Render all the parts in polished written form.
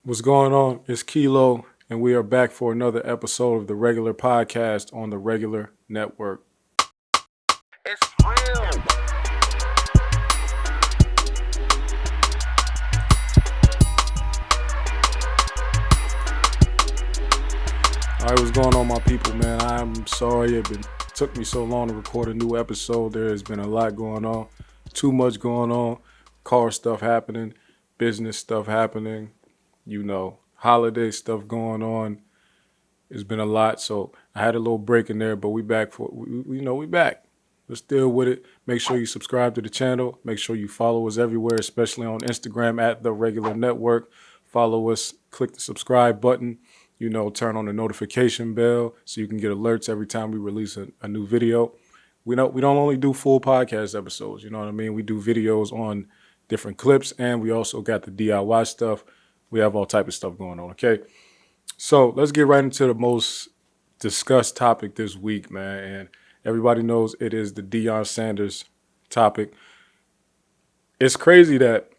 What's going on? It's Kilo, and we are back for another episode of the regular podcast on the regular network. It's real. All right, what's going on, my people, man? I'm sorry it took me so long to record a new episode. There has been a lot going on, too much going on, car stuff happening, business stuff happening, holiday stuff going on. It's been a lot, so I had a little break in there, but we back we back. Let's deal with it. Make sure you subscribe to the channel. Make sure you follow us everywhere, especially on Instagram at The Regular Network. Follow us, click the subscribe button, turn on the notification bell so you can get alerts every time we release a new video. We don't only do full podcast episodes, you know what I mean? We do videos on different clips, and we also got the DIY stuff. We have all type of stuff going on, okay? So let's get right into the most discussed topic this week, man. And everybody knows it is the Deion Sanders topic. It's crazy that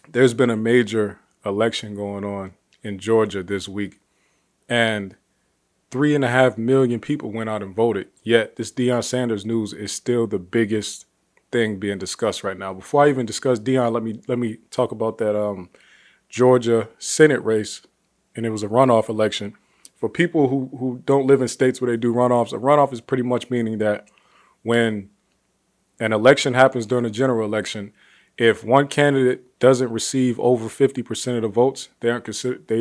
there's been a major election going on in Georgia this week, and 3.5 million people went out and voted. Yet this Deion Sanders news is still the biggest thing being discussed right now. Before I even discuss Deion, let me talk about that Georgia Senate race, and it was a runoff election. For people who don't live in states where they do runoffs, a runoff is pretty much meaning that when an election happens during a general election, if one candidate doesn't receive over 50% of the votes, they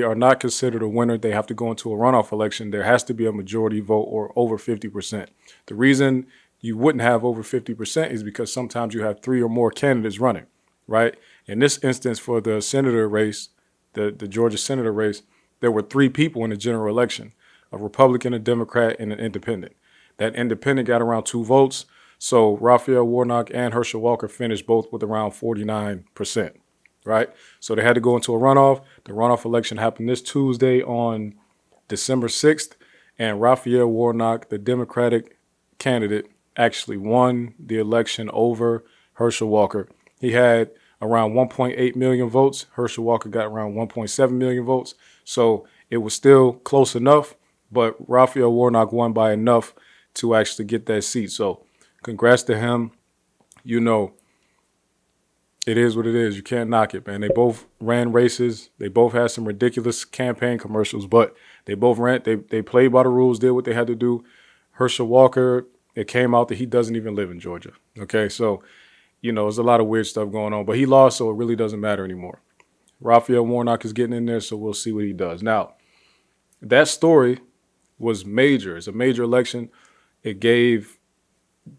are not considered a winner. They have to go into a runoff election. There has to be a majority vote or over 50%. The reason you wouldn't have over 50% is because sometimes you have 3 or more candidates running, right? In this instance, for the senator race, the Georgia senator race, there were 3 people in the general election, a Republican, a Democrat, and an independent. That independent got around 2 votes. So Raphael Warnock and Herschel Walker finished both with around 49%, right? So they had to go into a runoff. The runoff election happened this Tuesday on December 6th, and Raphael Warnock, the Democratic candidate, actually won the election over Herschel Walker. He had around 1.8 million votes. Herschel Walker got around 1.7 million votes. So it was still close enough, but Raphael Warnock won by enough to actually get that seat. So congrats to him. It is what it is. You can't knock it, man. They both ran races. They both had some ridiculous campaign commercials, but they both ran. They played by the rules, did what they had to do. Herschel Walker, it came out that he doesn't even live in Georgia. Okay, so, there's a lot of weird stuff going on, but he lost, so it really doesn't matter anymore. Raphael Warnock is getting in there, so we'll see what he does. Now, that story was major. It's a major election. It gave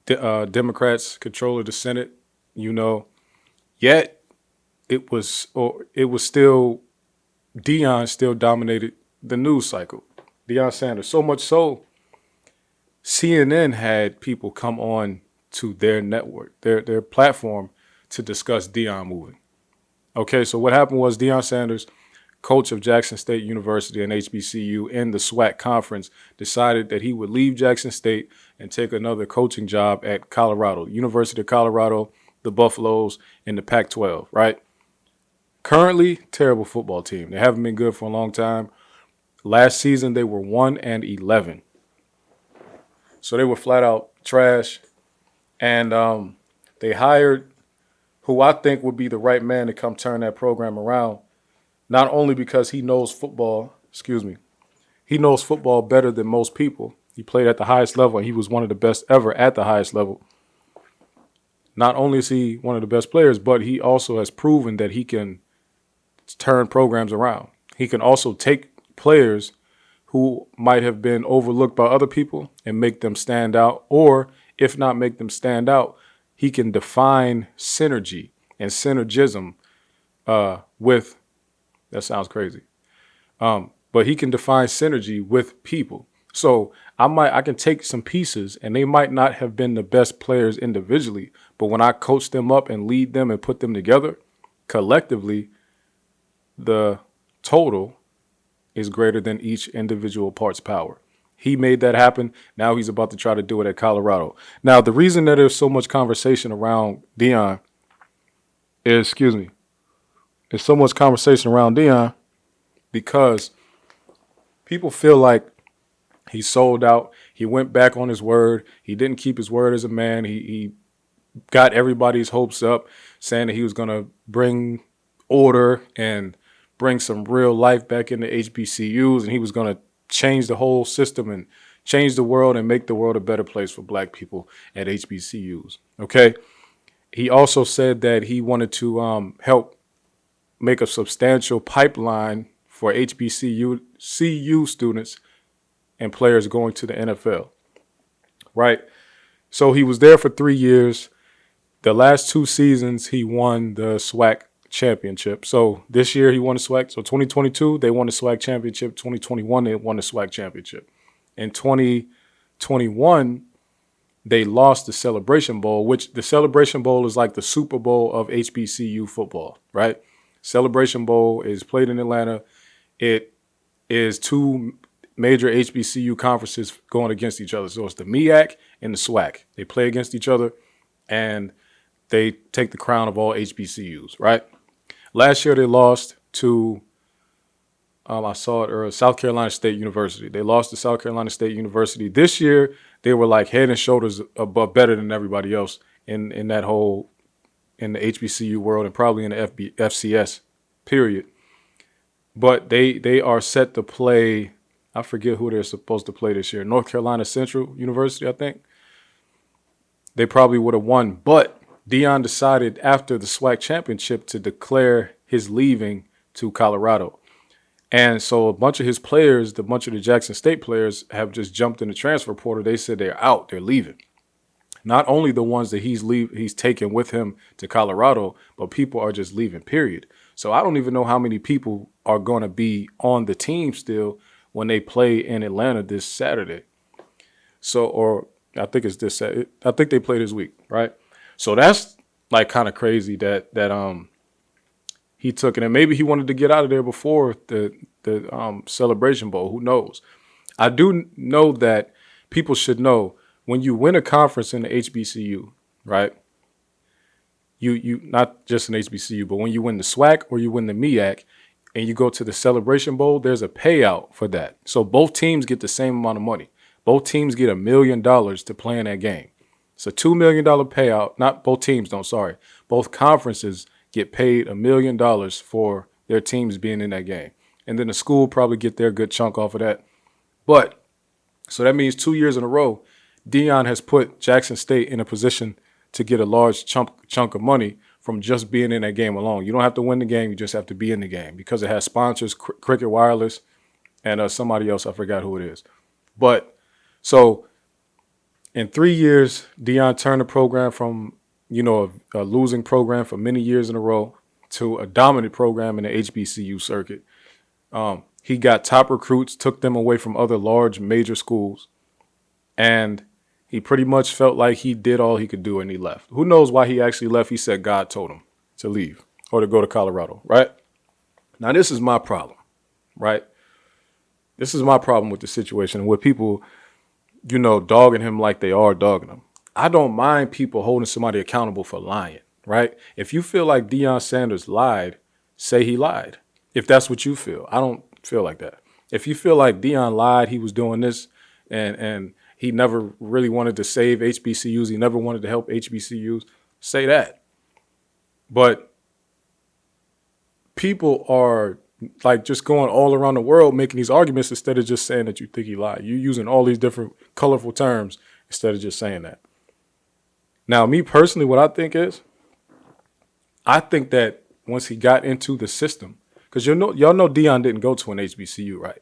Democrats control of the Senate, yet it was still, Deion still dominated the news cycle. Deion Sanders, so much so, CNN had people come on to their network, their platform, to discuss Deion moving. Okay, so what happened was Deion Sanders, coach of Jackson State University and HBCU in the SWAC conference, decided that he would leave Jackson State and take another coaching job at Colorado, University of Colorado, the Buffaloes, in the Pac-12, right? Currently, terrible football team. They haven't been good for a long time. Last season, they were 1-11. So they were flat out trash. And they hired who I think would be the right man to come turn that program around, not only because he knows football, he knows football better than most people. He played at the highest level, and he was one of the best ever at the highest level. Not only is he one of the best players, but he also has proven that he can turn programs around. He can also take players who might have been overlooked by other people and make them stand out, or if not make them stand out, he can define synergy and synergism with, that sounds crazy, but he can define synergy with people. So I can take some pieces, and they might not have been the best players individually, but when I coach them up and lead them and put them together, collectively, the total is greater than each individual part's power. He made that happen. Now he's about to try to do it at Colorado. Now, the reason that there's so much conversation around Deion is, because people feel like he sold out. He went back on his word. He didn't keep his word as a man. He got everybody's hopes up, saying that he was going to bring order and bring some real life back into HBCUs, and he was going to change the whole system and change the world and make the world a better place for black people at HBCUs. Okay. He also said that he wanted to help make a substantial pipeline for HBCU students and players going to the NFL. Right. So he was there for 3 years. The last 2 seasons, he won the SWAC championship. So this year he won the SWAC. So 2022, they won the SWAC championship. 2021, they won the SWAC championship. In 2021, they lost the Celebration Bowl, which the Celebration Bowl is like the Super Bowl of HBCU football, right? Celebration Bowl is played in Atlanta. It is 2 major HBCU conferences going against each other. So it's the MEAC and the SWAC. They play against each other, and they take the crown of all HBCUs, right? Last year they lost to, I saw it earlier, South Carolina State University. They lost to South Carolina State University. This year they were like head and shoulders above, better than everybody else in that whole, in the HBCU world and probably in the FCS period. But they are set to play, I forget who they're supposed to play this year. North Carolina Central University, I think. They probably would have won, but Deion decided after the SWAC championship to declare his leaving to Colorado. And so a bunch of his players, a bunch of the Jackson State players have just jumped in the transfer portal. They said they're out, they're leaving. Not only the ones that he's taken with him to Colorado, but people are just leaving, period. So I don't even know how many people are going to be on the team still when they play in Atlanta this Saturday. So, or I think it's this Saturday. I think they play this week, right? So that's like kind of crazy that he took it, and maybe he wanted to get out of there before the Celebration Bowl. Who knows? I do know that people should know when you win a conference in the HBCU, right? You not just an HBCU, but when you win the SWAC or you win the MEAC and you go to the Celebration Bowl, there's a payout for that. So both teams get the same amount of money. Both teams get $1 million to play in that game. It's a $2 million payout. Not both teams, don't, sorry. Both conferences get paid $1 million for their teams being in that game. And then the school probably get their good chunk off of that. But, so that means 2 years in a row, Deion has put Jackson State in a position to get a large chunk of money from just being in that game alone. You don't have to win the game. You just have to be in the game because it has sponsors, Cricket Wireless, and somebody else. I forgot who it is. But so in 3 years, Deion turned the program from, a losing program for many years in a row to a dominant program in the HBCU circuit. He got top recruits, took them away from other large major schools, and he pretty much felt like he did all he could do and he left. Who knows why he actually left? He said God told him to leave or to go to Colorado, right? Now, this is my problem, right? This is my problem with the situation with people, dogging him like they are dogging him. I don't mind people holding somebody accountable for lying, right? If you feel like Deion Sanders lied, say he lied. If that's what you feel. I don't feel like that. If you feel like Deion lied, he was doing this and he never really wanted to save HBCUs, he never wanted to help HBCUs, say that. But people are like just going all around the world making these arguments instead of just saying that you think he lied. You're using all these different colorful terms instead of just saying that. Now, me personally, what I think that once he got into the system, because y'all know Deion didn't go to an HBCU, right?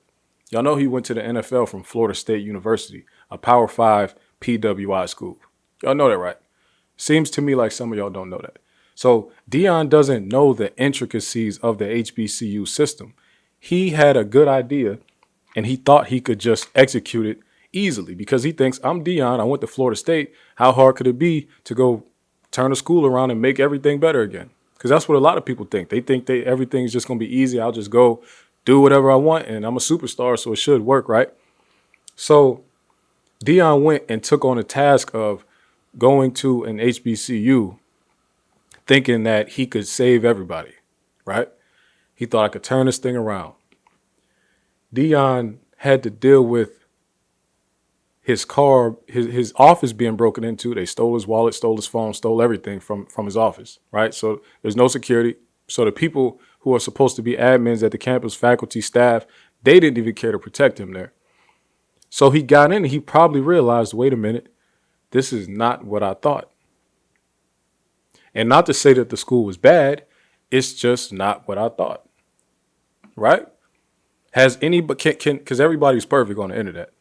Y'all know he went to the NFL from Florida State University, a Power 5 PWI school. Y'all know that, right? Seems to me like some of y'all don't know that. So Deion doesn't know the intricacies of the HBCU system. He had a good idea, and he thought he could just execute it easily because he thinks, I'm Deion, I went to Florida State. How hard could it be to go turn the school around and make everything better again? Because that's what a lot of people think. They think everything's just going to be easy. I'll just go do whatever I want, and I'm a superstar, so it should work, right? So Deion went and took on the task of going to an HBCU thinking that he could save everybody, right? He thought I could turn this thing around. Deion had to deal with his car, his office being broken into. They stole his wallet, stole his phone, stole everything from his office, right? So there's no security. So the people who are supposed to be admins at the campus, faculty, staff, they didn't even care to protect him there. So he got in and he probably realized, wait a minute, this is not what I thought. And not to say that the school was bad, it's just not what I thought, right? Has anybody, because everybody's perfect on the internet.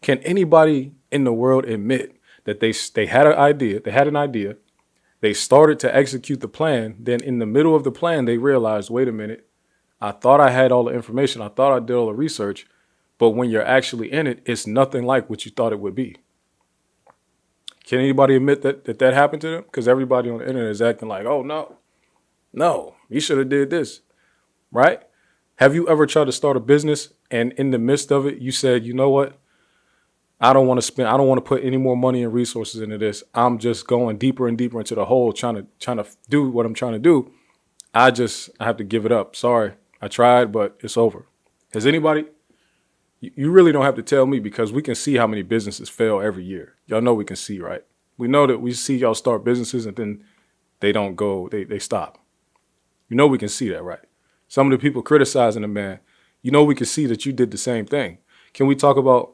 Can anybody in the world admit that they had an idea, they started to execute the plan, then in the middle of the plan, they realized, wait a minute, I thought I had all the information, I thought I did all the research, but when you're actually in it, it's nothing like what you thought it would be. Can anybody admit that happened to them? Because everybody on the internet is acting like, oh, no, you should have did this, right? Have you ever tried to start a business and in the midst of it, you said, you know what? I don't want to put any more money and resources into this. I'm just going deeper and deeper into the hole, trying to do what I'm trying to do. I have to give it up. Sorry, I tried, but it's over. Has anybody? You really don't have to tell me because we can see how many businesses fail every year. Y'all know we can see, right? We know that we see y'all start businesses and then they don't go, they stop. You know we can see that, right? Some of the people criticizing the man, you know we can see that you did the same thing. Can we talk about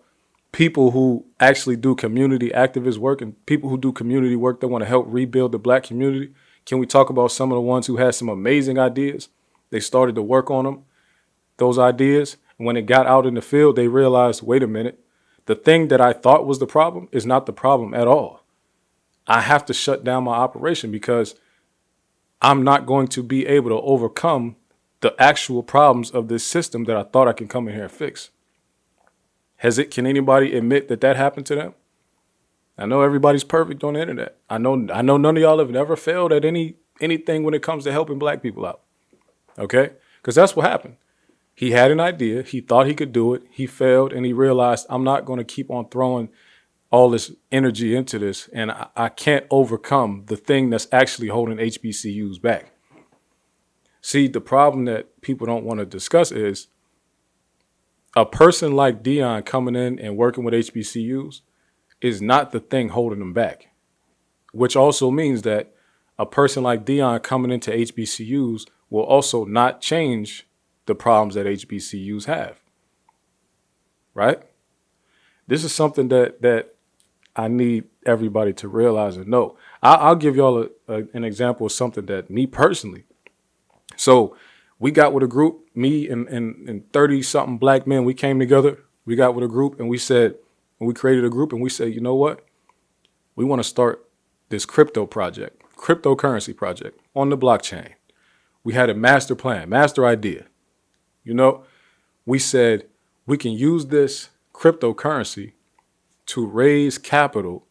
people who actually do community activist work and people who do community work that want to help rebuild the black community? Can we talk about some of the ones who had some amazing ideas? They started to work on them, those ideas. And when it got out in the field, they realized, wait a minute, the thing that I thought was the problem is not the problem at all. I have to shut down my operation because I'm not going to be able to overcome the actual problems of this system that I thought I can come in here and fix. Can anybody admit that happened to them? I know everybody's perfect on the internet. I know none of y'all have never failed at anything when it comes to helping black people out. Okay? Because that's what happened. He had an idea. He thought he could do it. He failed and he realized I'm not going to keep on throwing all this energy into this and I can't overcome the thing that's actually holding HBCUs back. See, the problem that people don't want to discuss is a person like Deion coming in and working with HBCUs is not the thing holding them back, which also means that a person like Deion coming into HBCUs will also not change the problems that HBCUs have, right? This is something that I need everybody to realize and know. I'll give y'all an example of something that me personally. So we got with a group, me and 30-something black men, we came together. We got with a group and we created a group and we said, you know what? We want to start this cryptocurrency project on the blockchain. We had a master plan, master idea. You know, we said we can use this cryptocurrency to raise capital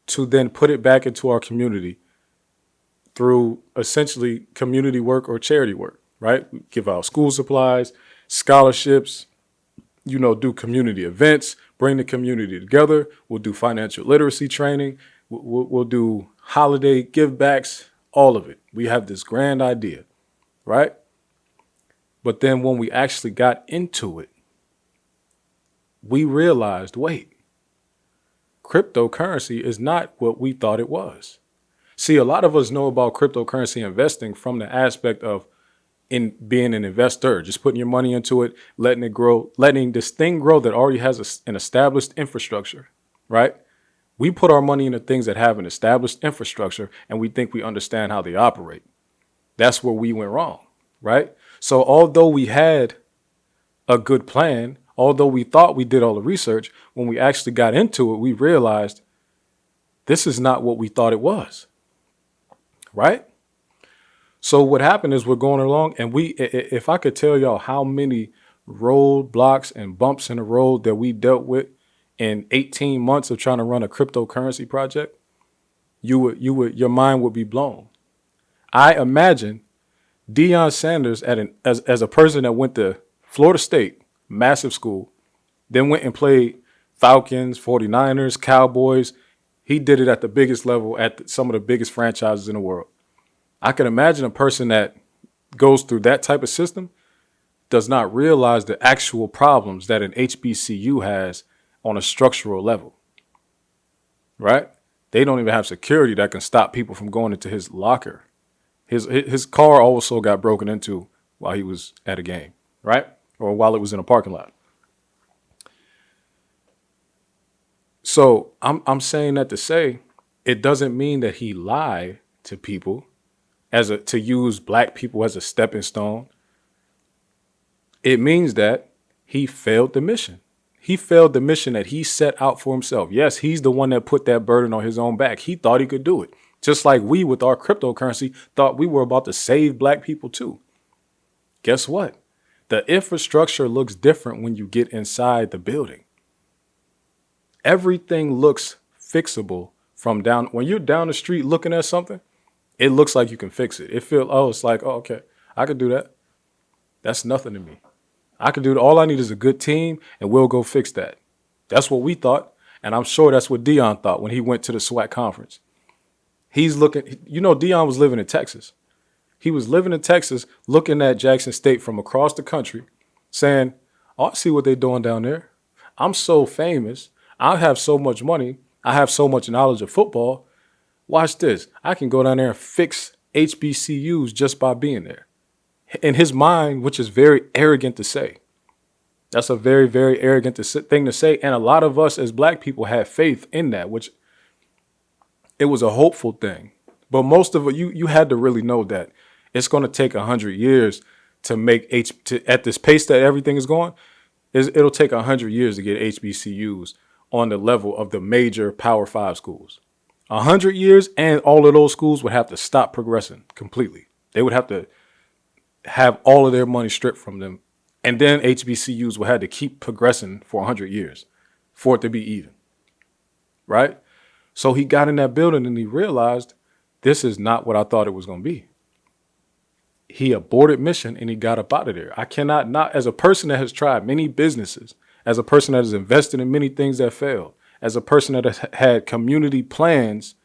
to then put it back into our community through essentially community work or charity work, right? We give out school supplies, scholarships, do community events, bring the community together. We'll do financial literacy training. We'll do holiday give backs, all of it. We have this grand idea, right? But then when we actually got into it, we realized, wait, cryptocurrency is not what we thought it was. See, a lot of us know about cryptocurrency investing from the aspect of in being an investor, just putting your money into it, letting it grow, letting this thing grow that already has an established infrastructure, right? We put our money into things that have an established infrastructure and we think we understand how they operate. That's where we went wrong, right? So although we had a good plan, although we thought we did all the research, when we actually got into it, we realized this is not what we thought it was, right? So what happened is we're going along and if I could tell y'all how many roadblocks and bumps in the road that we dealt with in 18 months of trying to run a cryptocurrency project, your mind would be blown. I imagine Deion Sanders as a person that went to Florida State, massive school, then went and played Falcons, 49ers, Cowboys. He did it at the biggest level at some of the biggest franchises in the world. I can imagine a person that goes through that type of system does not realize the actual problems that an HBCU has on a structural level, right? They don't even have security that can stop people from going into his locker. His car also got broken into while he was at a game, right? Or while it was in a parking lot. So I'm saying that to say it doesn't mean that he lied to people to use black people as a stepping stone. It means that he failed the mission. He failed the mission that he set out for himself. Yes, he's the one that put that burden on his own back. He thought he could do it. Just like we with our cryptocurrency thought we were about to save black people too. Guess what? The infrastructure looks different when you get inside the building. Everything looks fixable from down. When you're down the street looking at something, it looks like you can fix it. It's like, oh, okay, I could do that. That's nothing to me. I can do it. All I need is a good team, and we'll go fix that. That's what we thought, and I'm sure that's what Deion thought when he went to the SWAT conference. He's looking, Deion was living in Texas. He was living in Texas, looking at Jackson State from across the country, saying, oh, I see what they're doing down there. I'm so famous. I have so much money. I have so much knowledge of football. Watch this. I can go down there and fix HBCUs just by being there. In his mind, which is very arrogant to say. That's a very, very arrogant thing to say. And a lot of us as black people had faith in that, which it was a hopeful thing. But most of it, you had to really know that it's going to take 100 years to make at this pace that everything is going. It'll take 100 years to get HBCUs on the level of the major Power 5 schools. 100 years, and all of those schools would have to stop progressing completely. They would have to have all of their money stripped from them. And then HBCUs will have to keep progressing for 100 years for it to be even. Right? So he got in that building and he realized this is not what I thought it was going to be. He aborted mission and he got up out of there. I cannot not, as a person that has tried many businesses, as a person that has invested in many things that failed, as a person that has had community plans,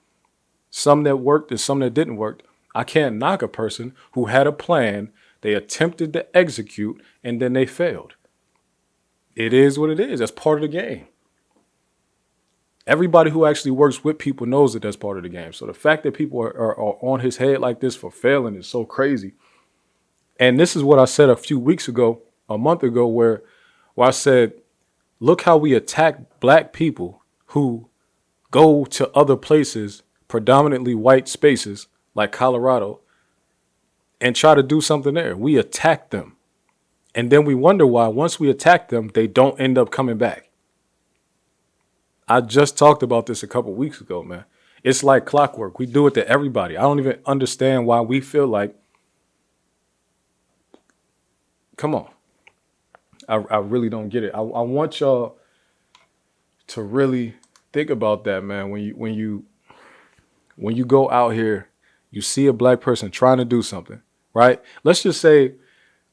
some that worked and some that didn't work, I can't knock a person who had a plan, they attempted to execute, and then they failed. It is what it is. That's part of the game. Everybody who actually works with people knows that that's part of the game. So the fact that people are on his head like this for failing is so crazy. And this is what I said a month ago, where I said, look how we attack black people who go to other places, predominantly white spaces like Colorado, and try to do something there. We attack them. And then we wonder why once we attack them, they don't end up coming back. I just talked about this a couple weeks ago, man. It's like clockwork. We do it to everybody. I don't even understand why we feel like, come on. I really don't get it. I want y'all to really think about that, man. When you go out here, you see a black person trying to do something, right? Let's just say,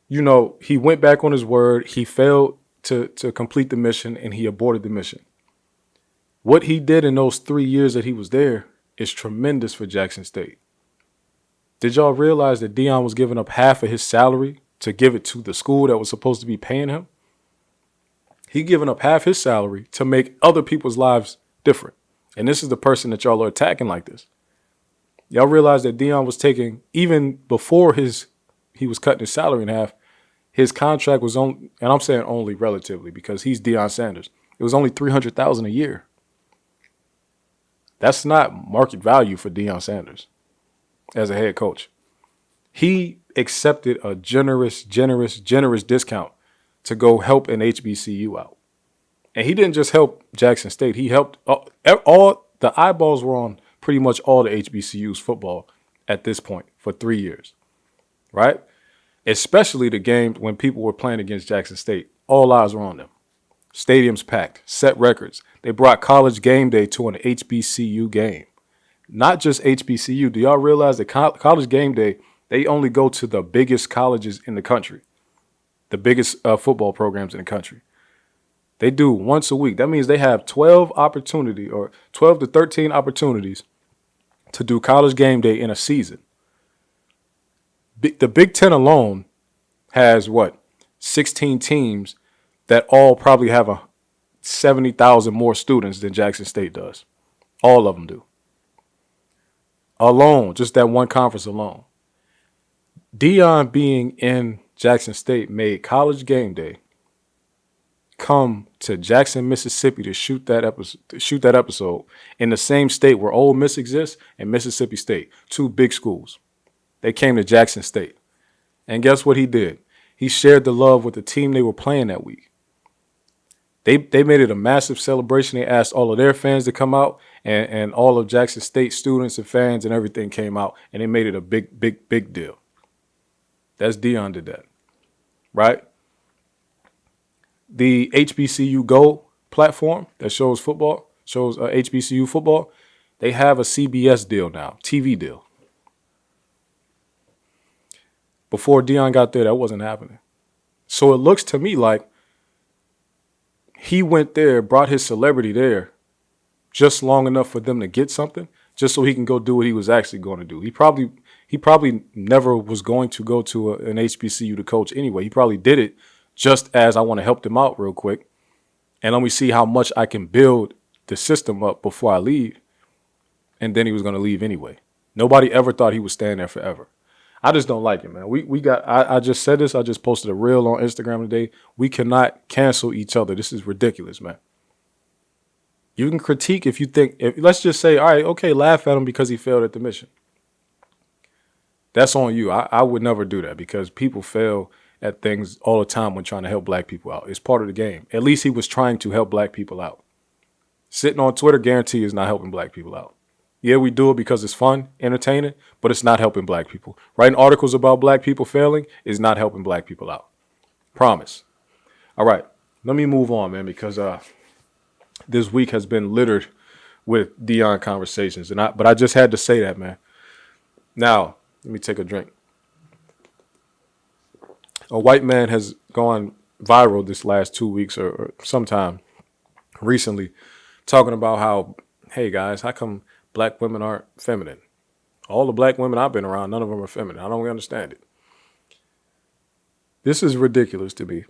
he went back on his word. He failed to complete the mission and he aborted the mission. What he did in those 3 years that he was there is tremendous for Jackson State. Did y'all realize that Deion was giving up half of his salary to give it to the school that was supposed to be paying him? He giving up half his salary to make other people's lives different. And this is the person that y'all are attacking like this. Y'all realize that Deion was taking, even before he was cutting his salary in half, his contract was on, and I'm saying only relatively because he's Deion Sanders. It was only $300,000 a year. That's not market value for Deion Sanders as a head coach. He accepted a generous discount to go help an HBCU out. And he didn't just help Jackson State. He helped all the eyeballs were on pretty much all the HBCU's football at this point for 3 years, right? Especially the game when people were playing against Jackson State. All eyes were on them. Stadiums packed, set records. They brought college game day to an HBCU game. Not just HBCU. Do y'all realize that college game day, they only go to the biggest colleges in the country, the biggest football programs in the country. They do once a week. That means they have 12 to 13 opportunities to do college game day in a season. The Big Ten alone has what? 16 teams that all probably have 70,000 more students than Jackson State does. All of them do. Alone, just that one conference alone. Deion being in Jackson State made College Game Day come to Jackson, Mississippi to shoot that episode in the same state where Ole Miss exists and Mississippi State, two big schools. They came to Jackson State. And guess what he did? He shared the love with the team they were playing that week. They made it a massive celebration. They asked all of their fans to come out, and all of Jackson State students and fans and everything came out, and they made it a big, big, big deal. That's Deion did that, right? The HBCU Go platform that shows HBCU football, they have a CBS deal now, TV deal. Before Deion got there, that wasn't happening. So it looks to me like he went there, brought his celebrity there just long enough for them to get something, just so he can go do what he was actually going to do. He probably never was going to go to an HBCU to coach anyway. He probably did it just as I want to help them out real quick, and let me see how much I can build the system up before I leave. And then he was going to leave anyway. Nobody ever thought he would stand there forever. I just don't like it, man. I just said this. I just posted a reel on Instagram today. We cannot cancel each other. This is ridiculous, man. You can critique if you think, let's just say, all right, okay, laugh at him because he failed at the mission. That's on you. I would never do that because people fail at things all the time when trying to help black people out. It's part of the game. At least he was trying to help black people out. Sitting on Twitter, guarantee is not helping black people out. Yeah, we do it because it's fun, entertaining, but it's not helping black people. Writing articles about black people failing is not helping black people out. Promise. All right, let me move on, man, because this week has been littered with Deion conversations, but I just had to say that, man. Now, let me take a drink. A white man has gone viral this last 2 weeks or sometime recently talking about how, hey, guys, how come black women aren't feminine? All the black women I've been around, none of them are feminine. I don't understand it. This is ridiculous to me.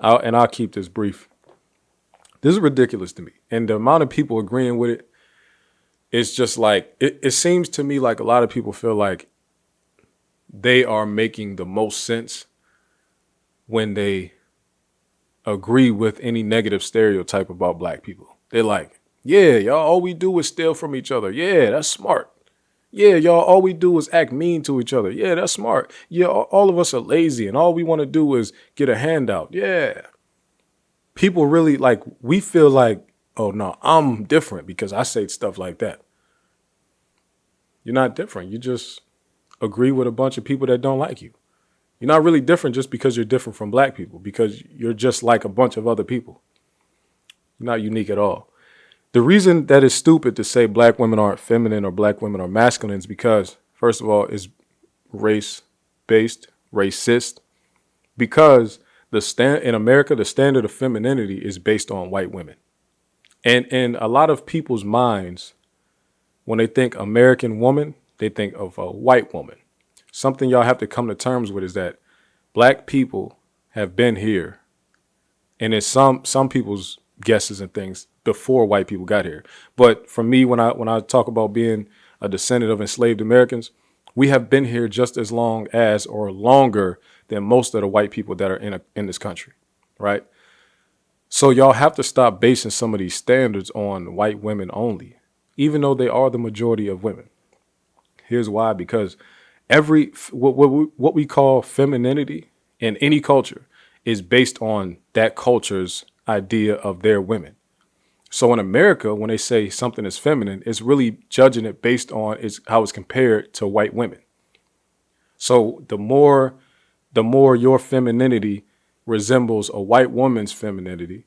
I'll keep this brief. This is ridiculous to me. And the amount of people agreeing with it, it's just like, it seems to me like a lot of people feel like they are making the most sense when they agree with any negative stereotype about black people. They're like, yeah, y'all, all we do is steal from each other. Yeah, that's smart. Yeah, y'all, all we do is act mean to each other. Yeah, that's smart. Yeah, all of us are lazy and all we want to do is get a handout. Yeah. People really like, we feel like, oh no, I'm different because I say stuff like that. You're not different. You just agree with a bunch of people that don't like you. You're not really different just because you're different from black people, because you're just like a bunch of other people. You're not unique at all. The reason that it's stupid to say black women aren't feminine or black women are masculine is because, first of all, it's race-based, racist, because in America, the standard of femininity is based on white women. And in a lot of people's minds, when they think American woman, they think of a white woman. Something y'all have to come to terms with is that black people have been here, and it's some people's guesses and things before white people got here. But for me, when I talk about being a descendant of enslaved Americans, we have been here just as long as or longer than most of the white people that are in this country, right? So y'all have to stop basing some of these standards on white women only, even though they are the majority of women. Here's why: because what we call femininity in any culture is based on that culture's idea of their women. So in America, when they say something is feminine, it's really judging it based on how it's compared to white women. So the more your femininity resembles a white woman's femininity,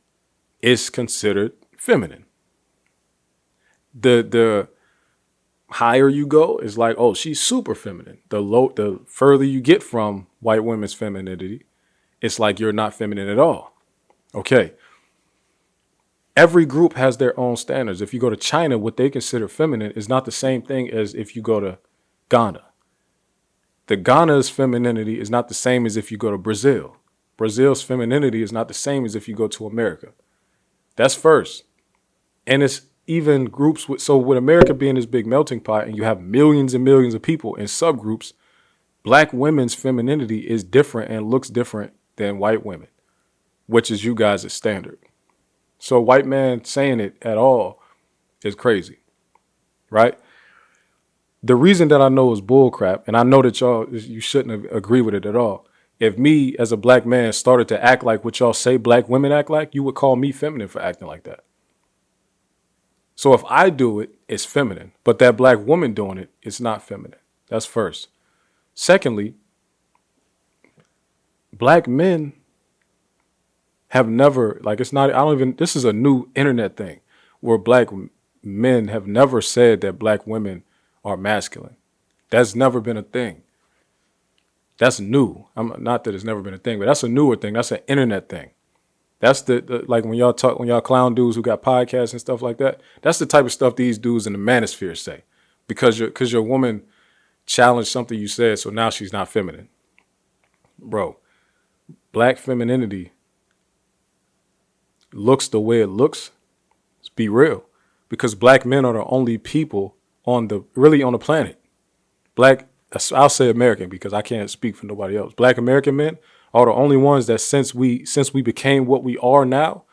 it's considered feminine. The higher you go is like, oh, she's super feminine. The further you get from white women's femininity, it's like you're not feminine at all. Okay. Every group has their own standards. If you go to China, what they consider feminine is not the same thing as if you go to Ghana. The Ghana's femininity is not the same as if you go to Brazil. Brazil's femininity is not the same as if you go to America. That's first. And it's even groups with America being this big melting pot and you have millions and millions of people in subgroups, black women's femininity is different and looks different than white women, which is you guys' standard. So a white man saying it at all is crazy, right? The reason that I know is bullcrap, and I know that you shouldn't agree with it at all. If me as a black man started to act like what y'all say black women act like, you would call me feminine for acting like that. So if I do it, it's feminine. But that black woman doing it, it's not feminine. That's first. Secondly, black men have never, this is a new internet thing where black men have never said that black women are masculine. That's never been a thing. That's new. Not that it's never been a thing, but that's a newer thing. That's an internet thing. That's the like when y'all clown dudes who got podcasts and stuff like that. That's the type of stuff these dudes in the manosphere say, because your woman challenged something you said, so now she's not feminine. Bro, black femininity looks the way it looks. Let's be real, because black men are the only people on the planet. I'll say American because I can't speak for nobody else. Black American men are the only ones that since we became what we are now,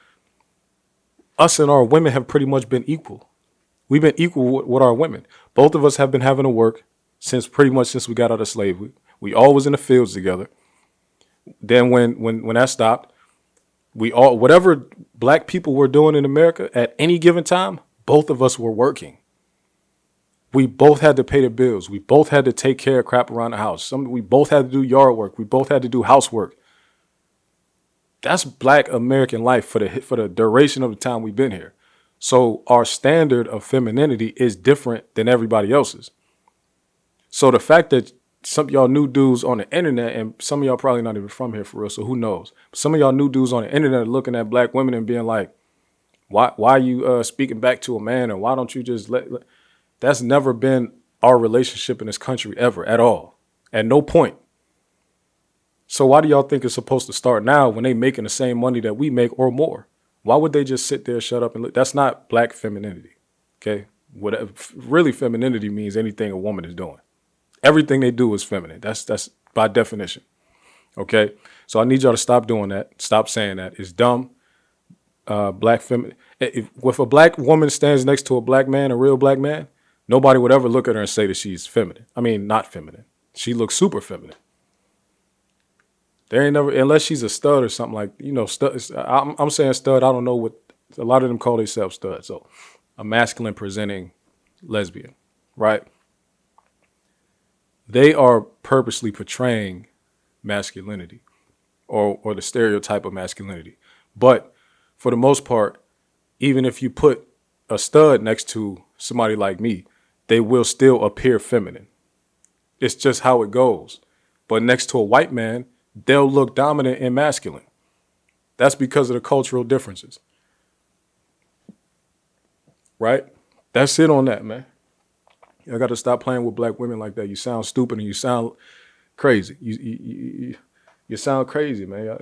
us and our women have pretty much been equal. We've been equal with our women. Both of us have been having to work since we got out of slavery. We all was in the fields together. Then when that stopped, whatever black people were doing in America at any given time, both of us were working. We both had to pay the bills. We both had to take care of crap around the house. We both had to do yard work. We both had to do housework. That's black American life for the duration of the time we've been here. So our standard of femininity is different than everybody else's. So the fact that some of y'all new dudes on the internet, and some of y'all probably not even from here for real, so who knows? Some of y'all new dudes on the internet are looking at black women and being like, why are you speaking back to a man, or why don't you just let that's never been our relationship in this country ever, at all. At no point. So why do y'all think it's supposed to start now when they making the same money that we make or more? Why would they just sit there, shut up, and look? That's not black femininity, okay? Whatever really femininity means anything a woman is doing. Everything they do is feminine. That's by definition, okay? So I need y'all to stop doing that. Stop saying that. It's dumb. Black feminine. If a black woman stands next to a black man, a real black man, nobody would ever look at her and say that she's feminine. I mean, not feminine. She looks super feminine. There ain't never, unless she's a stud or something like, stud. I'm saying stud. I don't know what, a lot of them call themselves studs. So a masculine presenting lesbian, right? They are purposely portraying masculinity or the stereotype of masculinity. But for the most part, even if you put a stud next to somebody like me, they will still appear feminine. It's just how it goes. But next to a white man, they'll look dominant and masculine. That's because of the cultural differences. Right? That's it on that, man. I got to stop playing with black women like that. You sound stupid and you sound crazy. You sound crazy, man.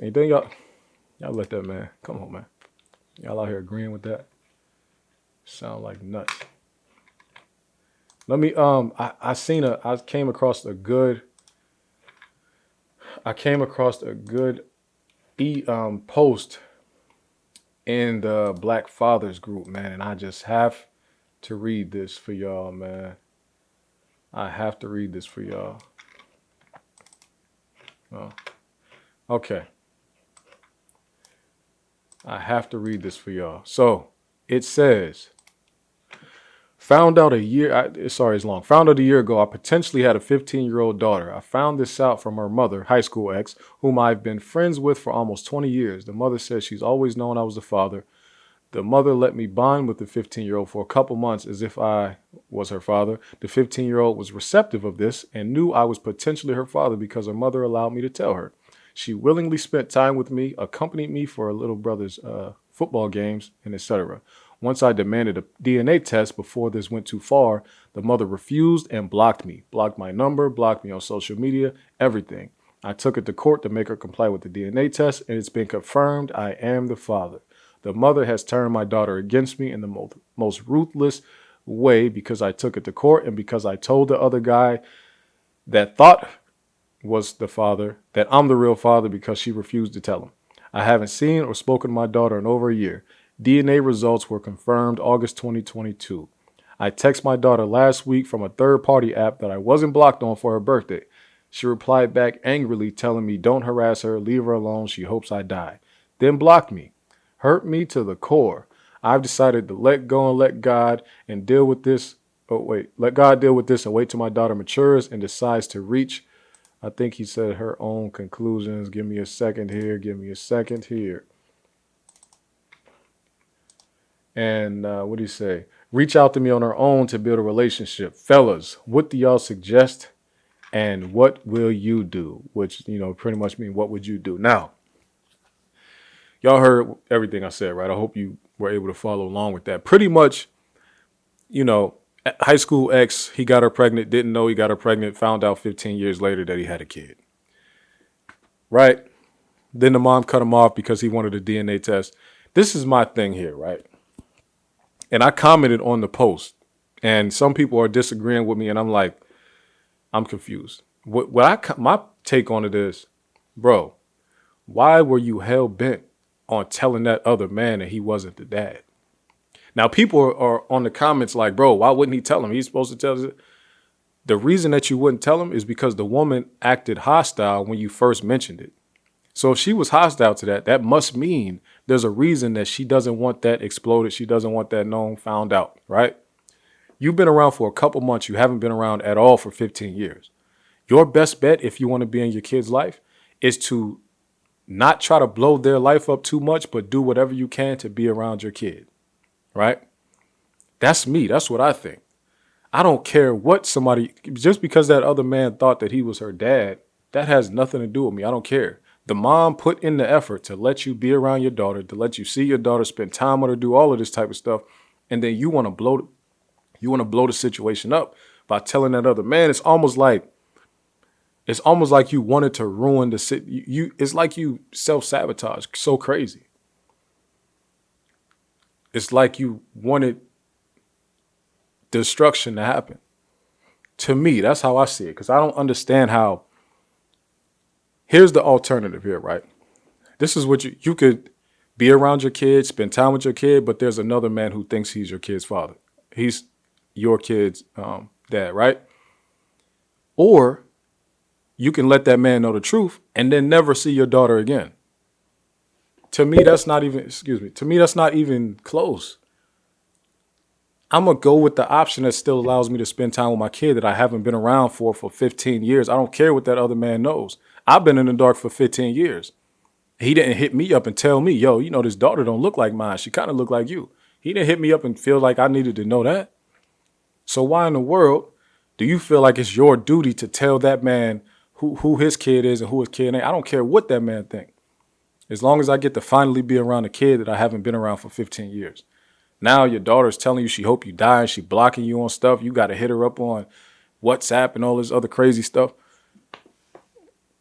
Anything y'all let that, man. Come on, man. Y'all out here agreeing with that? Sound like nuts. Let me I came across a good post in the Black Fathers group, man, and I just have to read this for y'all, man. I have to read this for y'all. Oh. Okay. I have to read this for y'all. So it says, found out a year ago, I potentially had a 15-year-old daughter. I found this out from her mother, high school ex, whom I've been friends with for almost 20 years. The mother says she's always known I was the father. The mother let me bond with the 15-year-old for a couple months as if I was her father. The 15-year-old was receptive of this and knew I was potentially her father because her mother allowed me to tell her. She willingly spent time with me, accompanied me for her little brother's football games, and etc. Once I demanded a DNA test before this went too far, the mother refused and blocked me. Blocked my number, blocked me on social media, everything. I took it to court to make her comply with the DNA test, and it's been confirmed I am the father. The mother has turned my daughter against me in the most ruthless way because I took it to court and because I told the other guy that thought was the father that I'm the real father because she refused to tell him. I haven't seen or spoken to my daughter in over a year. DNA results were confirmed August 2022. I texted my daughter last week from a third-party app that I wasn't blocked on for her birthday. She replied back angrily telling me don't harass her, leave her alone, she hopes I die. Then blocked me. Hurt me to the core. I've decided to let go and let God and deal with this. Let God deal with this and wait till my daughter matures and decides to reach, I think he said, her own conclusions. Give me a second here. And what do you say? Reach out to me on her own to build a relationship. Fellas, what do y'all suggest? And what will you do? Which, pretty much mean what would you do? Now, y'all heard everything I said, right? I hope you were able to follow along with that. Pretty much, high school ex, he got her pregnant, didn't know he got her pregnant, found out 15 years later that he had a kid. Right? Then the mom cut him off because he wanted a DNA test. This is my thing here, right? And I commented on the post, and some people are disagreeing with me, and I'm like, I'm confused. My take on it is, bro, why were you hell bent on telling that other man that he wasn't the dad? Now, people are on the comments like, bro, why wouldn't he tell him? He's supposed to tell us. The reason that you wouldn't tell him is because the woman acted hostile when you first mentioned it. So if she was hostile to that, that must mean there's a reason that she doesn't want that exploded. She doesn't want that known, found out, right? You've been around for a couple months. You haven't been around at all for 15 years. Your best bet, if you want to be in your kid's life, is to not try to blow their life up too much, but do whatever you can to be around your kid, right? That's me. That's what I think. I don't care what somebody, just because that other man thought that he was her dad, that has nothing to do with me. I don't care. The mom put in the effort to let you be around your daughter, to let you see your daughter, spend time with her, do all of this type of stuff, and then you want to blow the situation up by telling that other man. It's almost like you wanted to ruin the it's like you self-sabotage. So crazy. It's like you wanted destruction to happen. To me, that's how I see it, because I don't understand how. Here's the alternative here, right? This is what you could be around your kid, spend time with your kid, but there's another man who thinks he's your kid's father. He's your kid's dad, right? Or you can let that man know the truth and then never see your daughter again. To me, that's not even close. I'm going to go with the option that still allows me to spend time with my kid that I haven't been around for 15 years. I don't care what that other man knows. I've been in the dark for 15 years. He didn't hit me up and tell me, yo, this daughter don't look like mine. She kind of look like you. He didn't hit me up and feel like I needed to know that. So why in the world do you feel like it's your duty to tell that man who his kid is and who his kid ain't? I don't care what that man think. As long as I get to finally be around a kid that I haven't been around for 15 years. Now your daughter's telling you she hope you die and she blocking you on stuff. You got to hit her up on WhatsApp and all this other crazy stuff.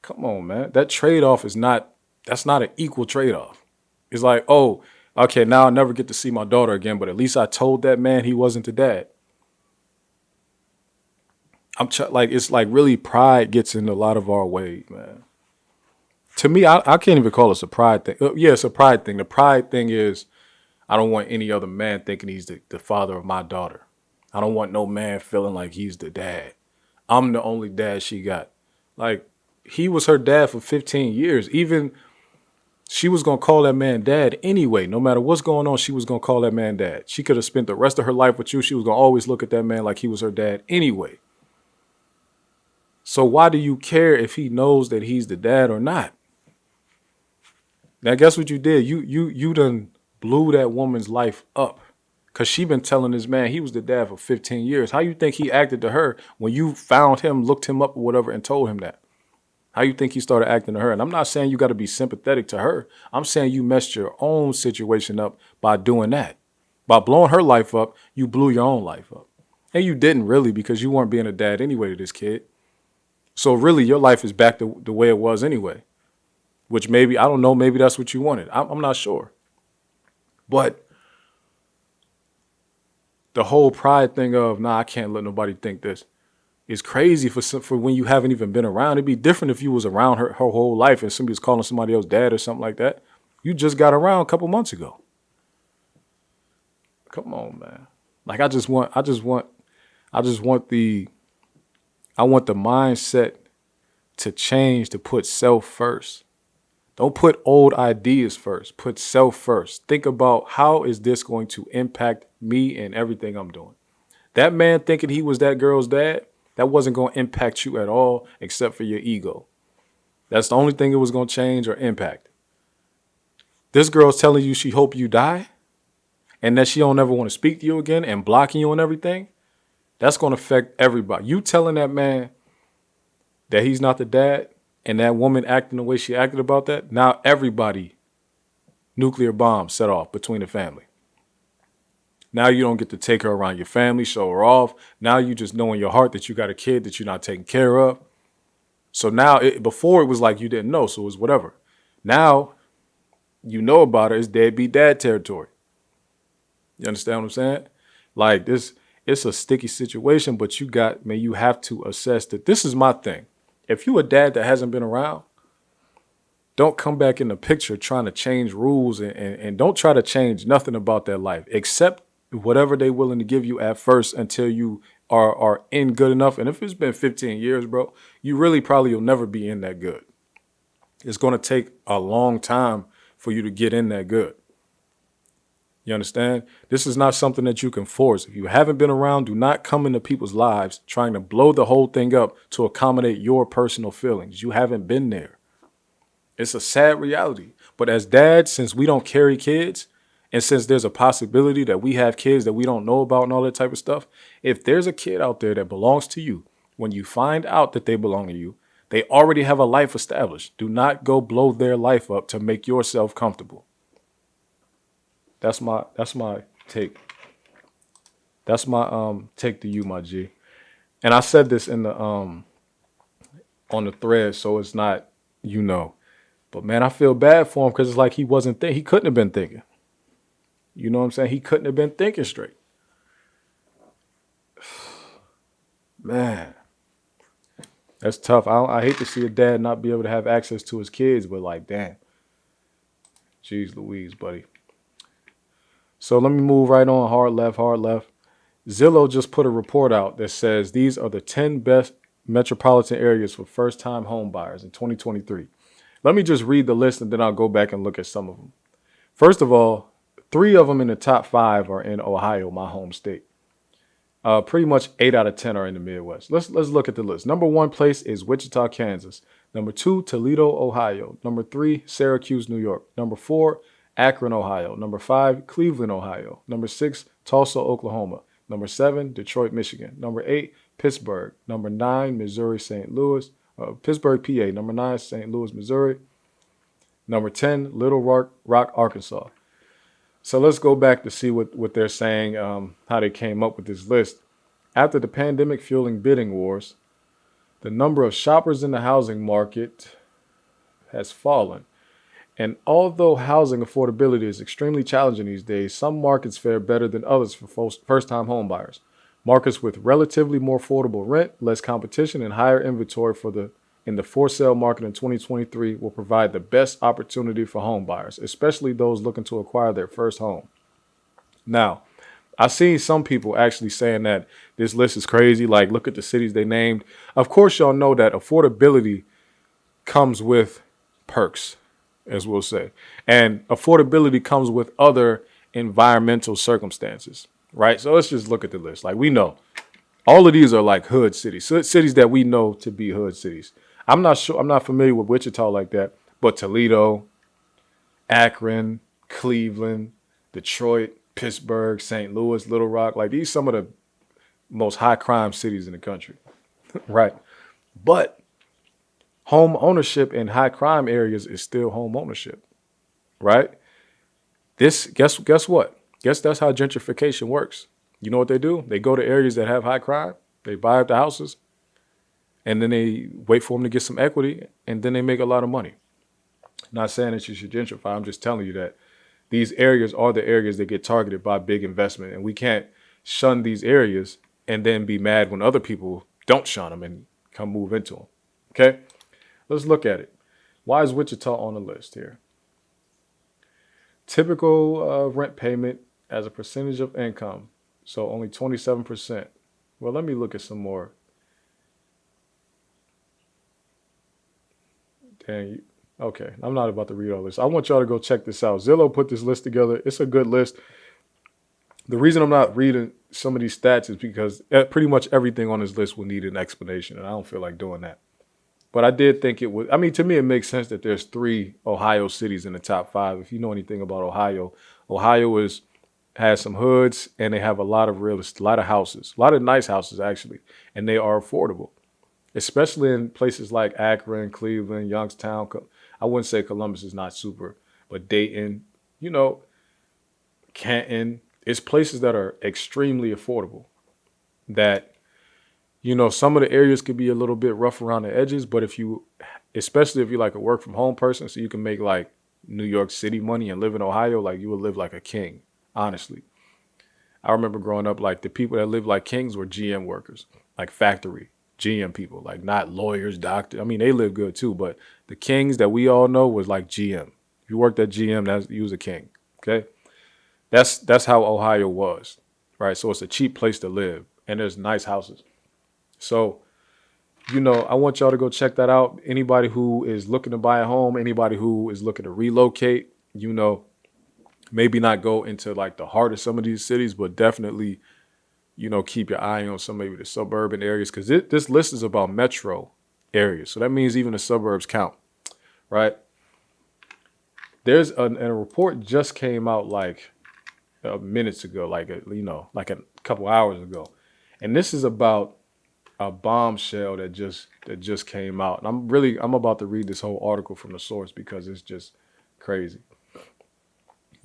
Come on, man. That trade-off that's not an equal trade-off. It's like, oh, okay, now I'll never get to see my daughter again, but at least I told that man he wasn't the dad. It's like really pride gets in a lot of our way, man. To me, I can't even call it a pride thing. Yeah, it's a pride thing. The pride thing is I don't want any other man thinking he's the father of my daughter. I don't want no man feeling like he's the dad. I'm the only dad she got. Like, he was her dad for 15 years. Even she was going to call that man dad anyway. No matter what's going on, she was going to call that man dad. She could have spent the rest of her life with you. She was going to always look at that man like he was her dad anyway. So why do you care if he knows that he's the dad or not? Now, guess what you did? You done blew that woman's life up because she been telling this man he was the dad for 15 years. How you think he acted to her when you found him, looked him up or whatever, and told him that? How you think he started acting to her? And I'm not saying you got to be sympathetic to her. I'm saying you messed your own situation up by doing that. By blowing her life up, you blew your own life up. And you didn't really, because you weren't being a dad anyway to this kid. So really, your life is back to the way it was anyway. Which maybe I don't know. Maybe that's what you wanted. I'm not sure. But the whole pride thing of I can't let nobody think this is crazy for when you haven't even been around. It'd be different if you was around her whole life and somebody was calling somebody else dad or something like that. You just got around a couple months ago. Come on, man. Like I want the mindset to change to put self first. Don't put old ideas first. Put self first. Think about how is this going to impact me and everything I'm doing. That man thinking he was that girl's dad, that wasn't going to impact you at all except for your ego. That's the only thing it was going to change or impact. This girl's telling you she hope you die and that she don't ever want to speak to you again and blocking you and everything. That's going to affect everybody. You telling that man that he's not the dad and that woman acting the way she acted about that, now everybody, nuclear bomb set off between the family. Now you don't get to take her around your family, show her off. Now you just know in your heart that you got a kid that you're not taking care of. So now, before it was like you didn't know, so it was whatever. Now you know about it. It's deadbeat dad territory. You understand what I'm saying? Like this, it's a sticky situation, but you have to assess that. This is my thing. If you a dad that hasn't been around, don't come back in the picture trying to change rules and don't try to change nothing about their life, except whatever they're willing to give you at first until you are in good enough. And if it's been 15 years, bro, you really probably will never be in that good. It's going to take a long time for you to get in that good. You understand? This is not something that you can force. If you haven't been around, do not come into people's lives trying to blow the whole thing up to accommodate your personal feelings. You haven't been there. It's a sad reality. But as dads, since we don't carry kids, and since there's a possibility that we have kids that we don't know about and all that type of stuff, if there's a kid out there that belongs to you, when you find out that they belong to you, they already have a life established. Do not go blow their life up to make yourself comfortable. That's my take. That's my take to you, my G. And I said this in the on the thread, so it's not, But man, I feel bad for him because it's like he couldn't have been thinking. You know what I'm saying? He couldn't have been thinking straight. Man, that's tough. I hate to see a dad not be able to have access to his kids, but like, damn. Jeez Louise, buddy. So let me move right on. Hard left. Zillow just put a report out that says these are the 10 best metropolitan areas for first-time home buyers in 2023. Let me just read the list and then I'll go back and look at some of them. First of all, 3 of them in the top 5 are in Ohio, my home state. Pretty much 8 out of 10 are in the Midwest. Let's look at the list. Number 1 place is Wichita, Kansas. Number 2, Toledo, Ohio. Number 3, Syracuse, New York. Number 4, Akron, Ohio. Number 5, Cleveland, Ohio. Number 6, Tulsa, Oklahoma. Number 7, Detroit, Michigan. Number 8, Pittsburgh. Number 9, Missouri, St. Louis. Pittsburgh, PA. Number 9, St. Louis, Missouri. Number 10, Little Rock, Arkansas. So let's go back to see what they're saying, how they came up with this list. After the pandemic fueling bidding wars, the number of shoppers in the housing market has fallen. And although housing affordability is extremely challenging these days, some markets fare better than others for first-time home buyers. Markets with relatively more affordable rent, less competition, and higher inventory in the for sale market in 2023 will provide the best opportunity for home buyers, especially those looking to acquire their first home. Now, I've seen some people actually saying that this list is crazy. Like, look at the cities they named. Of course, y'all know that affordability comes with perks, as we'll say. And affordability comes with other environmental circumstances, right? So let's just look at the list. Like, we know all of these are like hood cities, cities that we know to be hood cities. I'm not familiar with Wichita like that, but Toledo, Akron, Cleveland, Detroit, Pittsburgh, St. Louis, Little Rock, like these some of the most high crime cities in the country, right? But home ownership in high crime areas is still home ownership, right? Guess what? Guess that's how gentrification works. You know what they do? They go to areas that have high crime. They buy up the houses. and then they wait for them to get some equity, and then they make a lot of money. Not saying that you should gentrify. I'm just telling you that these areas are the areas that get targeted by big investment, and we can't shun these areas and then be mad when other people don't shun them and come move into them. Okay, let's look at it. Why is Wichita on the list here? Typical rent payment as a percentage of income, so only 27%. Well, let me look at some more. Dang. Okay, I'm not about to read all this. I want y'all to go check this out. Zillow put this list together. It's a good list. The reason I'm not reading some of these stats is because pretty much everything on this list will need an explanation, and I don't feel like doing that. But I did think it would. I mean, to me, it makes sense that there's 3 Ohio cities in the top 5. If you know anything about Ohio, Ohio has some hoods, and they have a lot of real estate, a lot of houses, a lot of nice houses actually, and they are affordable, especially in places like Akron, Cleveland, Youngstown. I wouldn't say Columbus is not super, but Dayton, you know, Canton. It's places that are extremely affordable. That some of the areas could be a little bit rough around the edges, but especially if you're like a work from home person, so you can make like New York City money and live in Ohio, like you would live like a king, honestly. I remember growing up, like the people that lived like kings were GM workers, like factory GM people, like not lawyers, doctors. I mean, they live good too, but the kings that we all know was like GM. If you worked at GM, you was a king. Okay, that's how Ohio was, right? So it's a cheap place to live, and there's nice houses. So I want y'all to go check that out. Anybody who is looking to buy a home, anybody who is looking to relocate, maybe not go into like the heart of some of these cities, but definitely, keep your eye on some maybe the suburban areas, because this list is about metro areas. So that means even the suburbs count, right? There's a report just came out like minutes ago, like like a couple hours ago, and this is about a bombshell that just came out. And I'm about to read this whole article from the source because it's just crazy.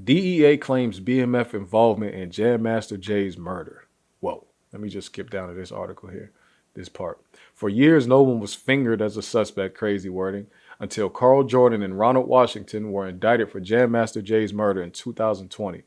DEA claims BMF involvement in Jam Master Jay's murder. Whoa. Let me just skip down to this article here, this part. For years, no one was fingered as a suspect, crazy wording, until Carl Jordan and Ronald Washington were indicted for Jam Master Jay's murder in 2020.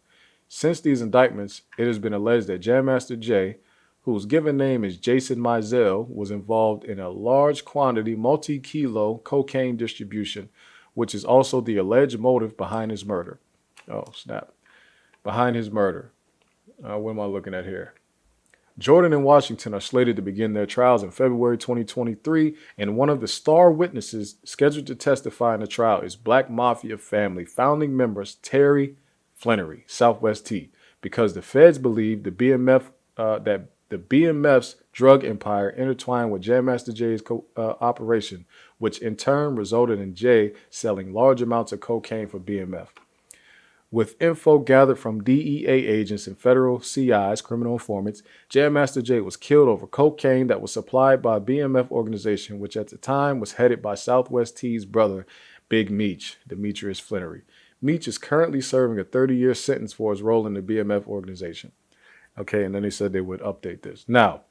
Since these indictments, it has been alleged that Jam Master Jay, whose given name is Jason Mizell, was involved in a large quantity multi-kilo cocaine distribution, which is also the alleged motive behind his murder. Oh, snap. Behind his murder. What am I looking at here? Jordan and Washington are slated to begin their trials in February 2023, and one of the star witnesses scheduled to testify in the trial is Black Mafia family founding members Terry Flannery, Southwest T, because the feds believe that the BMF's drug empire intertwined with Jam Master Jay's operation, which in turn resulted in Jay selling large amounts of cocaine for BMF. With info gathered from DEA agents and federal CIs, criminal informants, Jam Master Jay was killed over cocaine that was supplied by a BMF organization, which at the time was headed by Southwest T's brother, Big Meech, Demetrius Flannery. Meech is currently serving a 30-year sentence for his role in the BMF organization. Okay, and then they said they would update this. Now,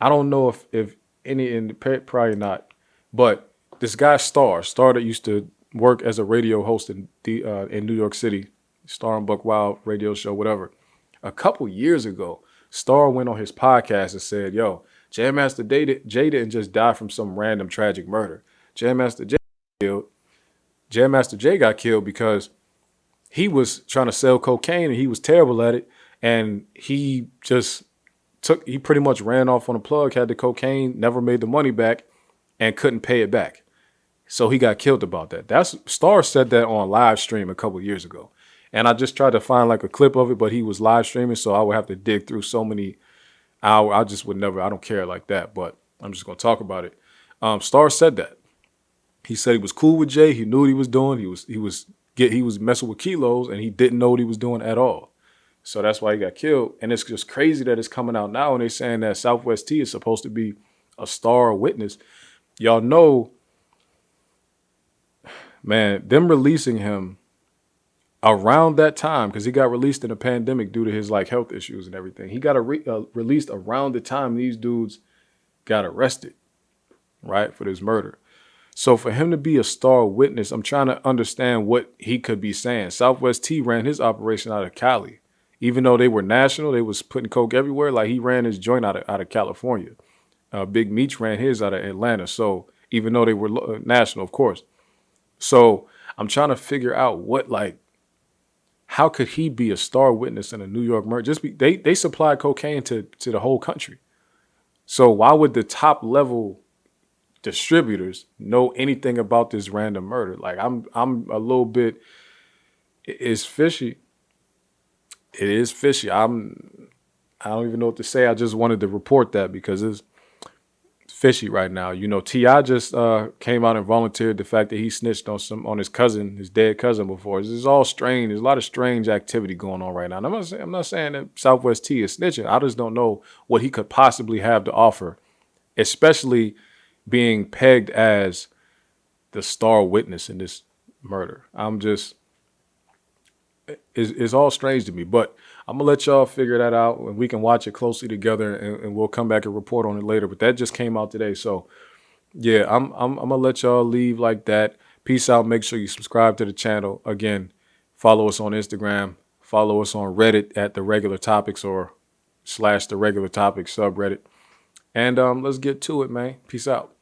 I don't know if any, and probably not, but this guy Star that used to work as a radio host in New York City, Star and Buck Wild radio show, whatever. A couple years ago, Star went on his podcast and said, "Yo, Jam Master Jay didn't just die from some random tragic murder. Jam Master Jay got killed because he was trying to sell cocaine and he was terrible at it, and he pretty much ran off on a plug, had the cocaine, never made the money back, and couldn't pay it back. So he got killed about that." That's Star said that on live stream a couple years ago. And I just tried to find like a clip of it, but he was live streaming, so I would have to dig through so many hours. I just would never, I don't care like that, but I'm just going to talk about it. Star said that. He said he was cool with Jay. He knew what he was doing. He was messing with kilos, and he didn't know what he was doing at all. So that's why he got killed. And it's just crazy that it's coming out now, and they're saying that Southwest T is supposed to be a star witness. Y'all know, man, them releasing him around that time, because he got released in a pandemic due to his like health issues and everything. He got released around the time these dudes got arrested, right, for this murder. So for him to be a star witness, I'm trying to understand what he could be saying. Southwest T ran his operation out of Cali. Even though they were national, they was putting coke everywhere. Like he ran his joint out of California. Big Meech ran his out of Atlanta. So even though they were national, of course. So I'm trying to figure out how could he be a star witness in a New York murder? They supplied cocaine to the whole country. So why would the top level distributors know anything about this random murder? Like I'm a little bit. It's fishy. It is fishy. I don't even know what to say. I just wanted to report that because it's fishy right now. You know, Ti just came out and volunteered the fact that he snitched on his cousin, his dead cousin before. This is all strange. There's a lot of strange activity going on right now. And I'm not saying that Southwest T is snitching. I just don't know what he could possibly have to offer, especially being pegged as the star witness in this murder. It's all strange to me, but I'm gonna let y'all figure that out and we can watch it closely together and we'll come back and report on it later. But that just came out today. So yeah, I'm gonna let y'all leave like that. Peace out. Make sure you subscribe to the channel. Again, follow us on Instagram, follow us on Reddit at the regular topics or / the regular topics subreddit. And let's get to it, man. Peace out.